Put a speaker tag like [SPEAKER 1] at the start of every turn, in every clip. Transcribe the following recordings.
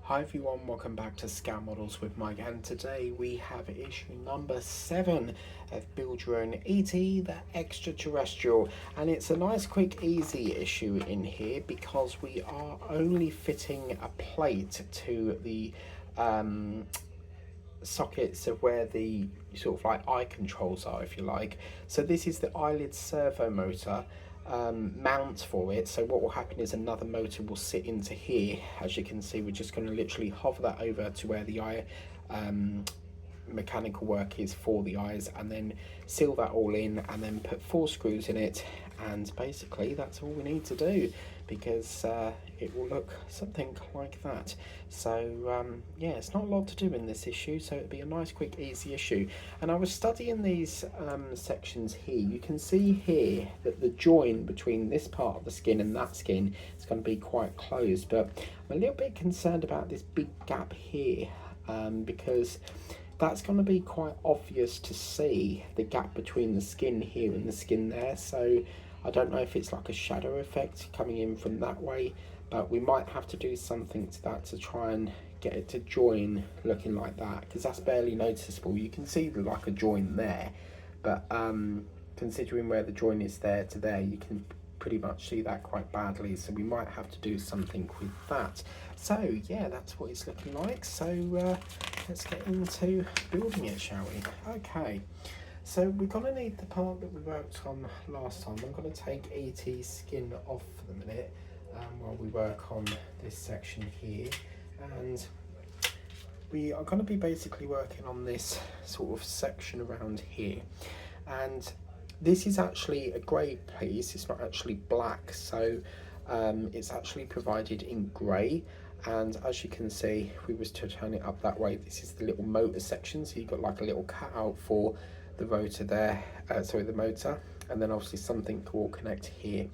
[SPEAKER 1] Hi everyone, welcome back to Scout Models with Mike, and today we have issue number 7 of Build Your Own ET, the Extraterrestrial, and it's a nice quick easy issue in here because we are only fitting a plate to the sockets of where the sort of like eye controls are, if you like. So this is the eyelid servo motor mount for it. So what will happen is another motor will sit into here. As you can see, we're just going to literally hover that over to where the eye mechanical work is for the eyes, and then seal that all in, and then put 4 screws in it, and basically that's all we need to do, because it will look something like that. So yeah, it's not a lot to do in this issue, so it'll be a nice quick easy issue. And I was studying these sections here. You can see here that the join between this part of the skin and that skin is going to be quite close, but I'm a little bit concerned about this big gap here, because that's going to be quite obvious to see, the gap between the skin here and the skin there. So I don't know if it's like a shadow effect coming in from that way, but we might have to do something to that to try and get it to join looking like that, because that's barely noticeable. You can see like a join there, but considering where the join is there to there, you can pretty much see that quite badly, so we might have to do something with that. So yeah, that's what it's looking like. So let's get into building it, shall we? Okay, so we're going to need the part that we worked on last time. I'm going to take ET's skin off for the minute while we work on this section here, and we are going to be basically working on this sort of section around here. And this is actually a grey piece, it's not actually black, so it's actually provided in grey. And as you can see, if we was to turn it up that way, this is the little motor section, so you've got like a little cutout for the rotor there, the motor, and then obviously something will connect here.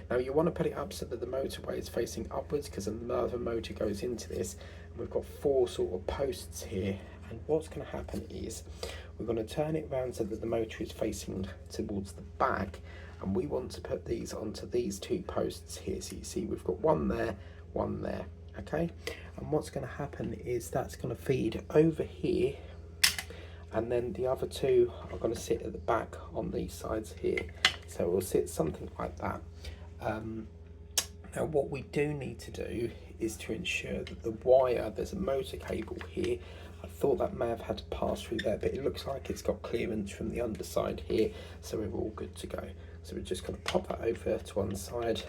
[SPEAKER 1] Now you want to put it up so that the motorway is facing upwards, because another motor goes into this, and we've got 4 sort of posts here. And what's going to happen is we're going to turn it around so that the motor is facing towards the back, and we want to put these onto these 2 posts here. So you see we've got one there, okay? And what's going to happen is that's going to feed over here, and then the other 2 are going to sit at the back on these sides here. So it will sit something like that. Now what we do need to do is to ensure that the wire, there's a motor cable here. I thought that may have had to pass through there, but it looks like it's got clearance from the underside here, so we're all good to go. So we're just going to pop that over to one side.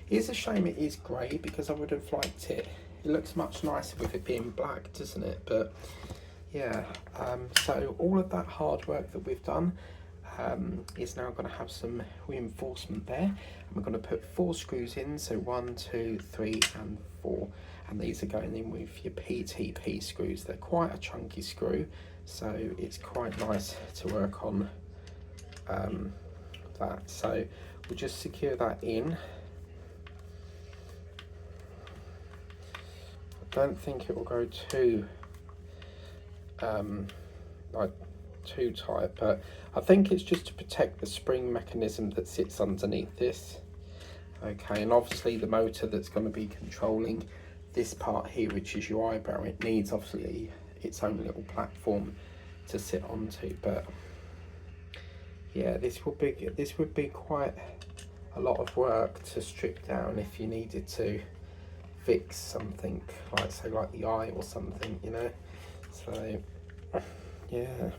[SPEAKER 1] It's a shame it is grey, because I would have liked it. It looks much nicer with it being black, doesn't it? But yeah, so all of that hard work that we've done is now going to have some reinforcement there, and we're going to put 4 screws in. So 1, 2, 3 and 4, and these are going in with your PTP screws. They're quite a chunky screw, so it's quite nice to work on that. So we'll just secure that in. I don't think it will go too too tight, but I think it's just to protect the spring mechanism that sits underneath this. Okay, and obviously the motor that's going to be controlling this part here, which is your eyebrow, it needs obviously its own little platform to sit onto. But yeah, this would be quite a lot of work to strip down if you needed to fix something like, say, like the eye or something, you know. So yeah,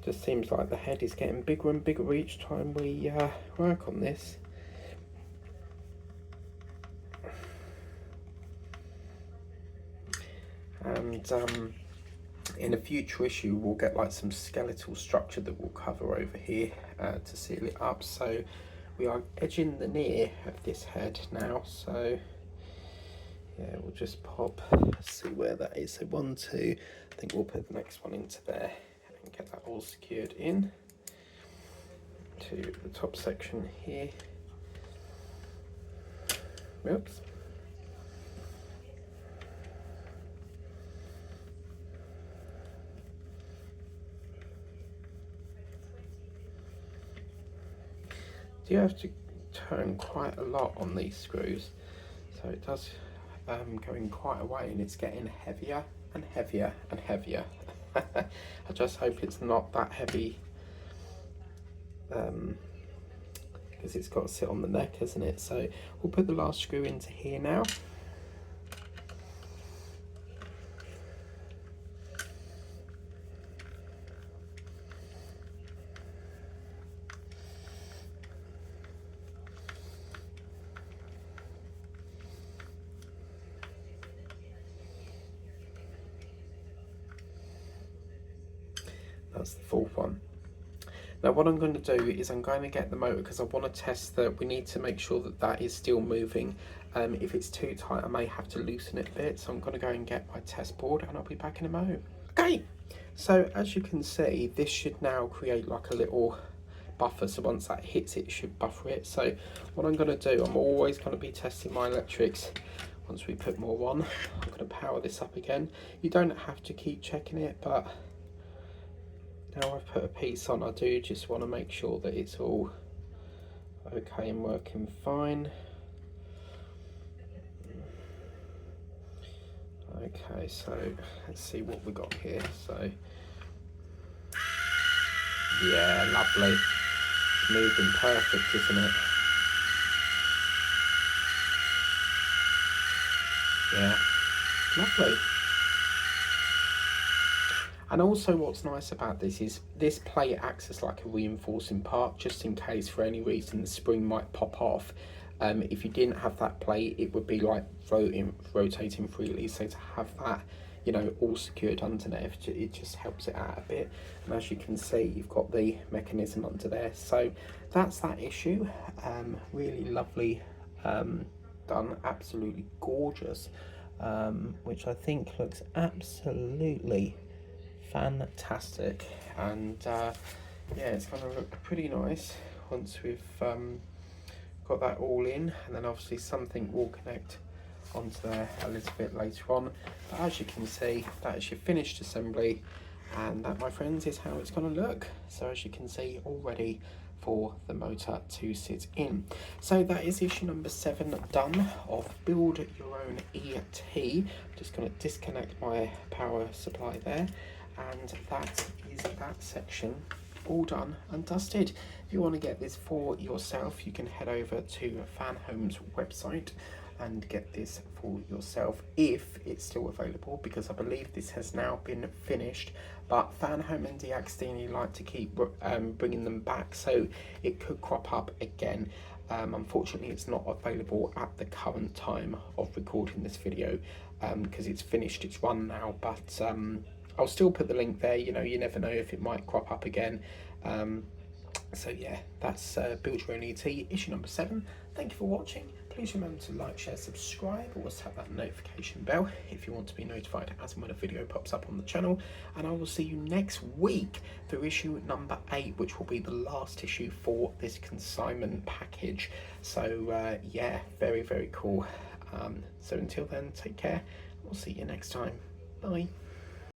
[SPEAKER 1] just seems like the head is getting bigger and bigger each time we work on this. And in a future issue we'll get like some skeletal structure that we'll cover over here to seal it up. So we are edging the near of this head now, so yeah, we'll just pop, see where that is. So 1, 2, I think we'll put the next one into there and get that all secured in to the top section here. Oops. Do you have to turn quite a lot on these screws? So it does go in quite a way, and it's getting heavier and heavier and heavier. I just hope it's not that heavy, because it's got to sit on the neck, isn't it? So we'll put the last screw into here now. That's the fourth one. Now what I'm going to do is I'm going to get the motor, because I want to test that. We need to make sure that that is still moving. If it's too tight, I may have to loosen it a bit. So I'm going to go and get my test board, and I'll be back in a moment. Okay, so as you can see, this should now create like a little buffer. So once that hits it should buffer it. So what I'm going to do, I'm always going to be testing my electrics. Once we put more on, I'm going to power this up again. You don't have to keep checking it, but now I've put a piece on, I do just want to make sure that it's all okay and working fine. Okay, so let's see what we got here. So yeah, lovely. It's moving perfect, isn't it? Yeah, lovely. And also what's nice about this is this plate acts as like a reinforcing part, just in case for any reason the spring might pop off. If you didn't have that plate, it would be like rotating freely. So to have that, you know, all secured underneath, it just helps it out a bit. And as you can see, you've got the mechanism under there. So that's that issue. Really lovely done, absolutely gorgeous, which I think looks absolutely fantastic. And yeah, it's going to look pretty nice once we've got that all in, and then obviously something will connect onto there a little bit later on. But as you can see, that is your finished assembly, and that, my friends, is how it's going to look. So as you can see, all ready for the motor to sit in. So that is issue number 7 done of Build Your Own ET. I'm just going to disconnect my power supply there, and that is that section all done and dusted. If you want to get this for yourself, you can head over to Fanhome's website and get this for yourself if it's still available, because I believe this has now been finished. But Fanhome and DXDini like to keep bringing them back, so it could crop up again. Unfortunately, it's not available at the current time of recording this video, because it's finished its run now. But I'll still put the link there. You know, you never know if it might crop up again. So yeah, that's Build Your Own ET, issue number 7. Thank you for watching. Please remember to like, share, subscribe. Always tap that notification bell if you want to be notified as and when a video pops up on the channel. And I will see you next week for issue number 8, which will be the last issue for this consignment package. So yeah, very, very cool. So until then, take care. We'll see you next time. Bye.